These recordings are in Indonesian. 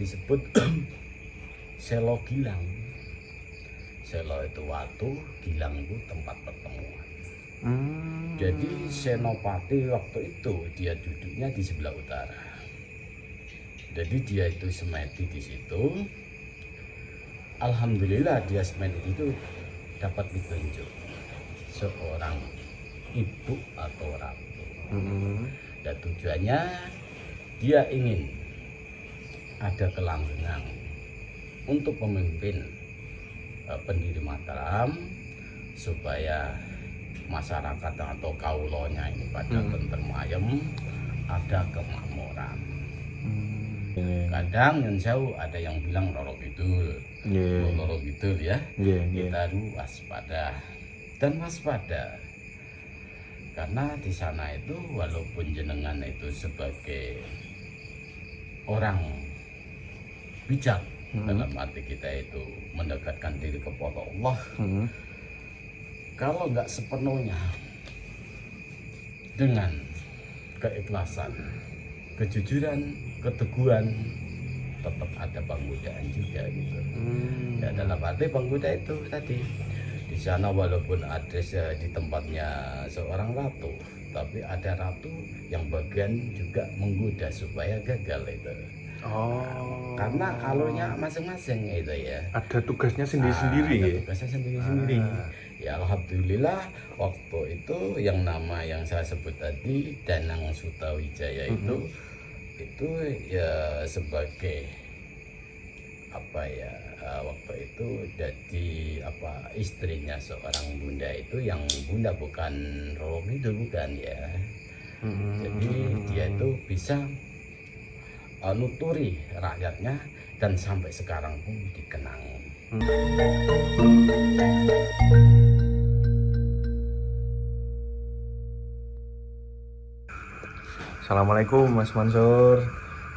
disebut Selo Gilang. Selo itu watu, Gilang itu tempat pertemuan. Jadi Senopati waktu itu dia duduknya di sebelah utara. Jadi dia itu semedi di situ. Alhamdulillah dia semedi itu dapat ditunjuk seorang ibu atau ratu. Dan tujuannya dia ingin ada kelanggengan untuk pemimpin pendiri Mataram supaya masyarakat atau kaulonya ini pada tentrem ayem, ada kemakmuran. Kadang yang jauh ada yang bilang Roro Kidul, Roro Kidul ya. Kita harus waspada dan waspada karena di sana itu walaupun jenengan itu sebagai orang bijak dalam arti kita itu mendekatkan diri kepada Allah. Kalau nggak sepenuhnya dengan keikhlasan, kejujuran, keteguhan, tetap ada penggodaan juga gitu. Ya dalam arti penggoda itu tadi di sana walaupun ada di tempatnya seorang ratu, tapi ada ratu yang bagian juga menggoda supaya gagal itu. Karena alurnya masing-masing itu ya. Ada tugasnya sendiri-sendiri ya. Tugasnya sendiri-sendiri. Ya alhamdulillah waktu itu yang nama yang saya sebut tadi Danang Sutawijaya itu ya sebagai apa ya waktu itu jadi apa istrinya seorang bunda itu yang bunda bukan Roro Kidul bukan ya. Jadi dia itu bisa nuturi rakyatnya dan sampai sekarang pun dikenang. Assalamualaikum Mas Mansur.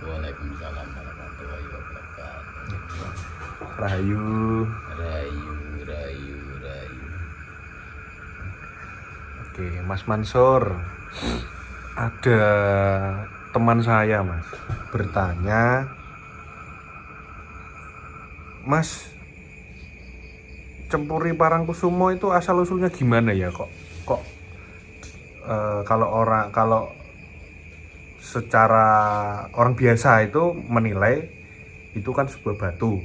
Waalaikumsalam warahmatullahi wabarakatuh. Rahayu. Rayu. Oke, Mas Mansur. Ada teman saya, Mas, bertanya, Mas, Cempuri Parangkusumo itu asal usulnya gimana ya? Kok kalau secara orang biasa itu menilai itu kan sebuah batu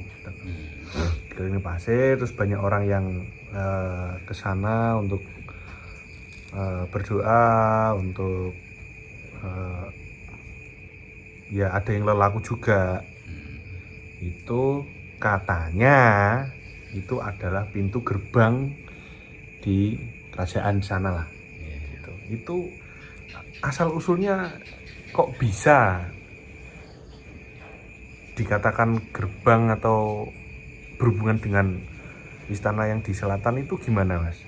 dikelilingi pasir, terus banyak orang yang ke sana untuk berdoa, untuk ya ada yang lelaku juga. Itu katanya itu adalah pintu gerbang di kerajaan sana lah. Gitu. Itu asal usulnya kok bisa dikatakan gerbang atau berhubungan dengan istana yang di selatan itu gimana, Mas?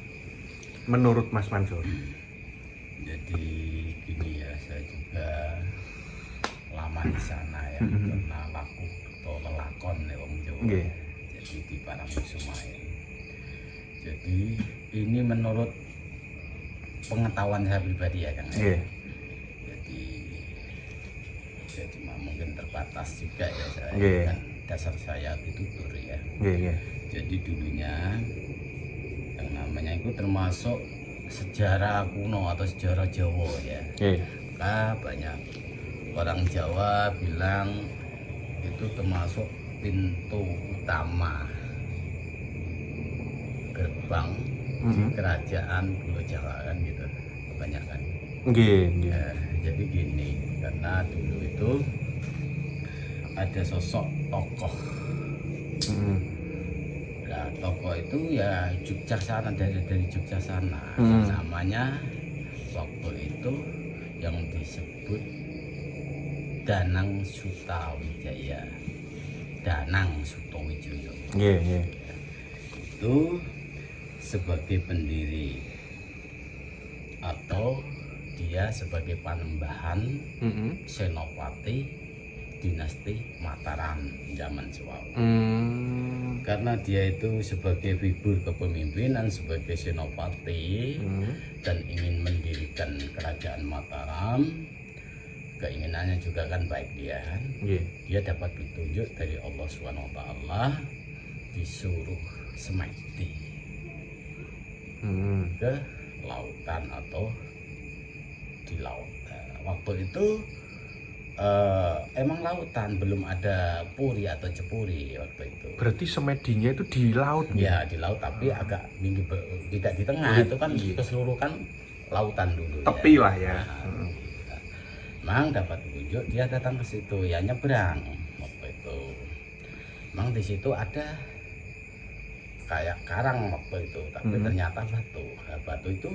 Menurut Mas Mansur? Jadi gini ya, saya juga lama di sana ya, pernah laku atau lelakon ya Om Jawa. Jadi di Parangkusumo. Jadi ini menurut pengetahuan saya pribadi ya Kang. Jadi cuma mungkin terbatas juga ya saya kan dasar saya ditutur ya. Jadi dulunya yang namanya itu termasuk sejarah kuno atau sejarah Jawa ya. Maka banyak orang Jawa bilang itu termasuk pintu utama gerbang di kerajaan Pulau Jawa kan gitu kebanyakan. Ya, jadi gini, karena dulu itu ada sosok tokoh. Nah, tokoh itu ya Jogjakarta dari Jogjakarta. Namanya waktu itu yang disebut Danang Sutawijaya. Itu sebagai pendiri atau dia sebagai panembahan Senopati dinasti Mataram zaman Jawa. Karena dia itu sebagai figur kepemimpinan sebagai senopati dan ingin mendirikan kerajaan Mataram, keinginannya juga kan baik dia kan. Nggih. Dia dapat petunjuk dari Allah SWT, disuruh semedi ke lautan atau di laut. Waktu itu emang lautan, belum ada puri atau cepuri waktu itu. Berarti semedinya itu di laut nih? Ya di laut, tapi agak tinggi, tidak di tengah. Itu kan keseluruhan lautan dulu. Tepi lah ya. Mang dapat petunjuk, dia datang ke situ, ya nyebrang waktu itu. Mang di situ ada kayak karang waktu itu, tapi ternyata batu. Nah, batu itu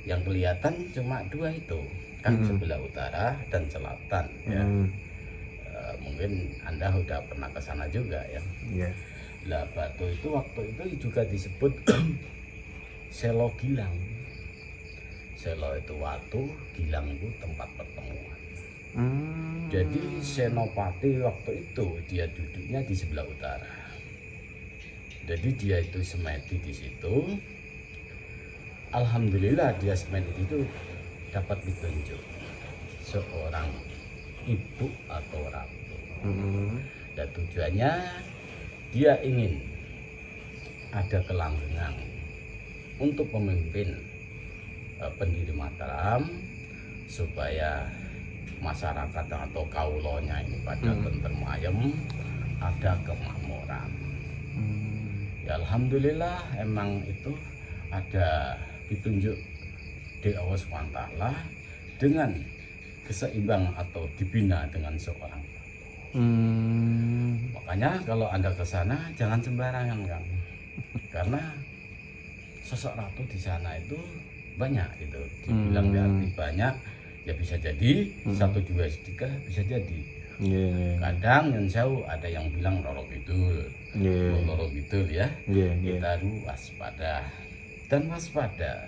yang kelihatan cuma dua itu, kan sebelah utara dan selatan. Ya. Mungkin Anda udah pernah ke sana juga ya. Iya. Lah batu itu waktu itu juga disebut Selo Gilang. Selo itu watu, Gilang itu tempat pertemuan. Jadi Senopati waktu itu dia duduknya di sebelah utara. Jadi dia itu semedi di situ. Alhamdulillah dia semedi itu dapat ditunjuk seorang ibu atau ratu. Dan tujuannya dia ingin ada kelanggengan untuk pemimpin pendiri Mataram supaya masyarakat atau kaulonya ini pada tentrem ayem, ada kemakmuran. Ya alhamdulillah emang itu ada ditunjuk di Allah SWT dengan keseimbang atau dibina dengan seorang. Makanya kalau Anda ke sana jangan sembarangan Kang. Karena sosok ratu di sana itu banyak itu. Dibilang berarti banyak, ya bisa jadi 1, 2, 3 bisa jadi. Kadang yang jauh ada yang bilang Roro Kidul. Roro Kidul ya. Kita harus waspada dan waspada.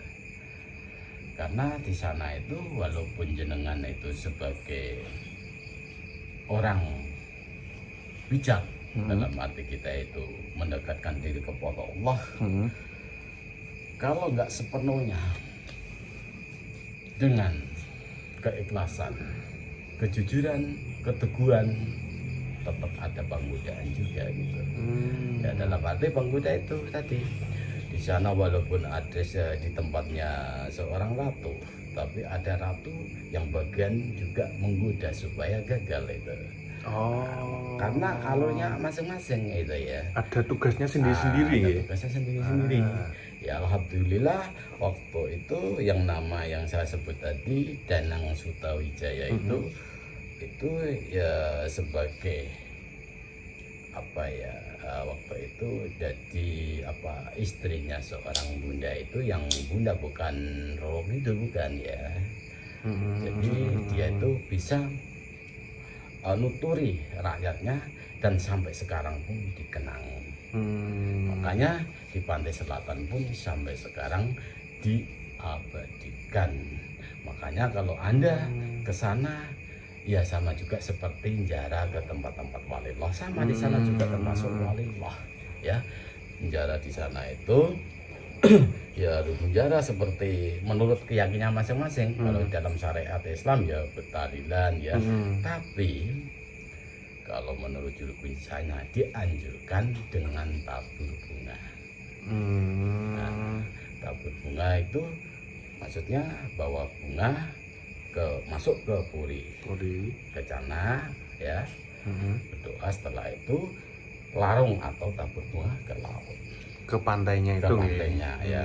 Karena di sana itu walaupun jenengan itu sebagai orang bijak, dalam arti kita itu mendekatkan diri kepada Allah, kalau nggak sepenuhnya dengan keikhlasan, kejujuran, keteguhan, tetap ada penggodaan juga gitu. Ya dalam arti penggoda itu tadi di sana walaupun ada di tempatnya seorang ratu, tapi ada ratu yang bagian juga menggoda supaya gagal itu. Karena alurnya masing-masing itu ya. Ada tugasnya sendiri-sendiri ya. Tugasnya sendiri-sendiri. Ya alhamdulillah waktu itu yang nama yang saya sebut tadi Danang Sutawijaya itu ya sebagai apa ya waktu itu jadi apa istrinya seorang bunda itu, yang bunda bukan Roro Kidul bukan ya. Jadi dia itu bisa nuturi rakyatnya dan sampai sekarang pun dikenang. Makanya di pantai selatan pun sampai sekarang diabadikan. Makanya kalau Anda ke sana ya sama juga seperti menjara ke tempat-tempat walillah, sama di sana juga termasuk walillah ya. Menjara di sana itu ya menjara seperti menurut keyakinan masing-masing. Kalau dalam syariat Islam ya bertahlilan ya. Tapi kalau menurut juru kuncinya dianjurkan dengan tabur bunga. Nah, tabur bunga itu maksudnya bawa bunga masuk ke puri, ke cana ya, berdoa, setelah itu larung atau tabur bunga ke laut, ke pantainya itu. Ke pantainya ya.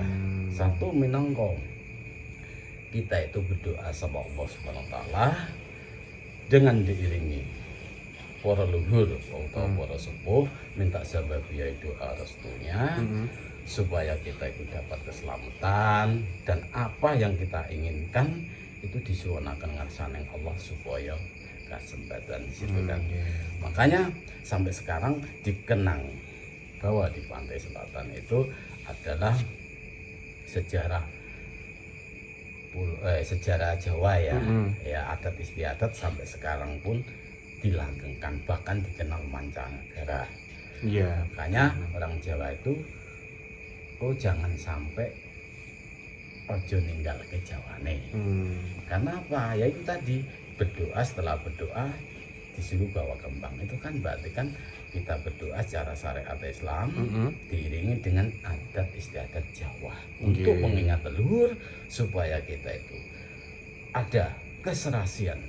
Satu minangka kita itu berdoa sama Allah SWT dengan diiringi para leluhur atau para sepuh, minta sababiya doa restunya supaya kita itu dapat keselamatan dan apa yang kita inginkan itu disuwunaken ngarsaning Allah supaya kesempatan di situ kan. Makanya sampai sekarang dikenang bahwa di pantai selatan itu adalah sejarah Jawa ya. Ya adat istiadat sampai sekarang pun dilanggengkan, bahkan dikenal mancanegara. Makanya orang Jawa itu jangan sampai ojo ninggal ke Jawane. Karena apa? Ya itu tadi berdoa, setelah berdoa disuruh bawa kembang. Itu kan berarti kan kita berdoa secara syariat Islam diiringi dengan adat istiadat Jawa untuk mengingat leluhur, supaya kita itu ada keserasian,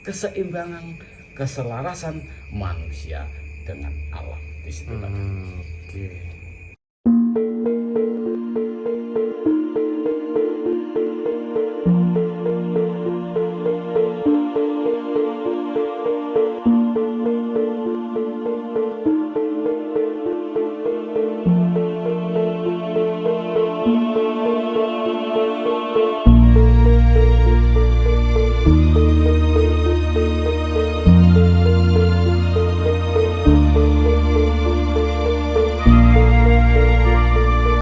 keseimbangan, keselarasan manusia dengan alam di situ. Oke.